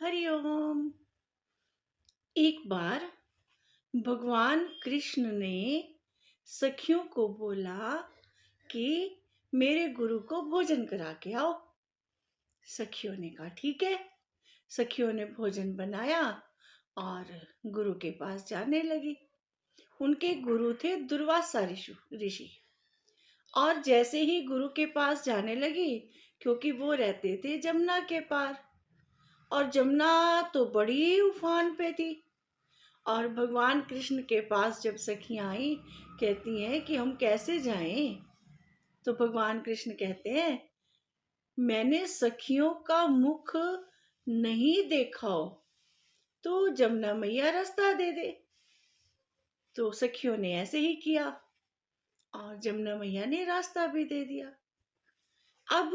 हरिओम। एक बार भगवान कृष्ण ने सखियों को बोला कि मेरे गुरु को भोजन करा के आओ। सखियों ने कहा ठीक है। सखियों ने भोजन बनाया और गुरु के पास जाने लगी। उनके गुरु थे दुर्वासा ऋषि। और जैसे ही गुरु के पास जाने लगी, क्योंकि वो रहते थे जमुना के पार, और जमुना तो बड़ी उफान पे थी। और भगवान कृष्ण के पास जब सखियां आई, कहती हैं कि हम कैसे जाएं, तो भगवान कृष्ण कहते हैं मैंने सखियों का मुख नहीं देखा हो तो जमुना मैया रास्ता दे दे। तो सखियों ने ऐसे ही किया और जमुना मैया ने रास्ता भी दे दिया। अब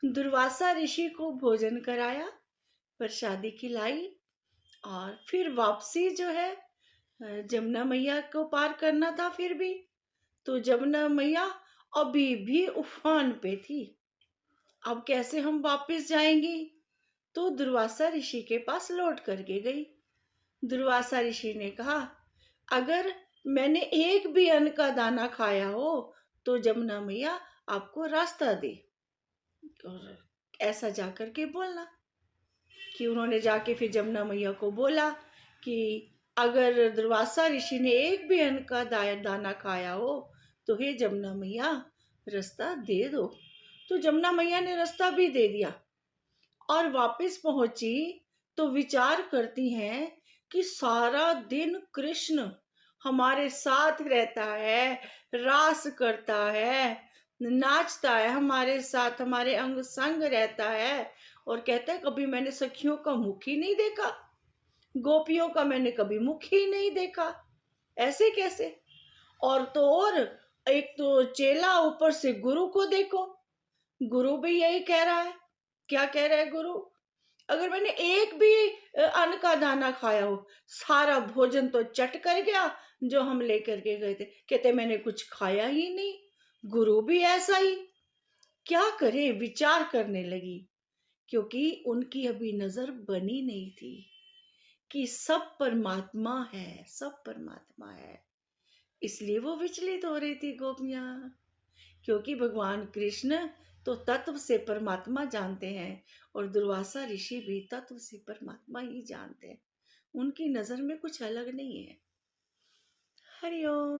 दुर्वासा ऋषि को भोजन कराया, प्रसादी खिलाई, और फिर वापसी जो है जमुना मैया को पार करना था। फिर भी तो जमुना मैया अभी भी उफान पे थी। अब कैसे हम वापस जाएंगी? तो दुर्वासा ऋषि के पास लौट करके गई। दुर्वासा ऋषि ने कहा अगर मैंने एक भी अन्न का दाना खाया हो तो जमुना मैया आपको रास्ता दे। और ऐसा जाकर के बोलना कि उन्होंने जाके फिर जमुना मैया को बोला कि अगर दुर्वासा ऋषि ने एक भी अन्न का दाना खाया हो तो हे जमुना मैया रास्ता दे दो। तो जमुना मैया ने रास्ता भी दे दिया और वापस पहुंची तो विचार करती हैं कि सारा दिन कृष्ण हमारे साथ रहता है, रास करता है, नाचता है हमारे साथ, हमारे अंग संग रहता है, और कहता है कभी मैंने सखियों का मुख ही नहीं देखा, गोपियों का मैंने कभी मुख ही नहीं देखा, ऐसे कैसे? और तो और एक तो चेला, ऊपर से गुरु को देखो, गुरु भी यही कह रहा है। क्या कह रहा है गुरु? अगर मैंने एक भी अन्न का दाना खाया हो, सारा भोजन तो चट कर गया जो हम लेकर के गए थे। कहते मैंने कुछ खाया ही नहीं। गुरु भी ऐसा ही। क्या करे? विचार करने लगी, क्योंकि उनकी अभी नजर बनी नहीं थी कि सब परमात्मा है, सब परमात्मा है। इसलिए वो विचलित हो रही थी गोपियां, क्योंकि भगवान कृष्ण तो तत्व से परमात्मा जानते हैं और दुर्वासा ऋषि भी तत्व से परमात्मा ही जानते हैं। उनकी नजर में कुछ अलग नहीं है। हरिओम।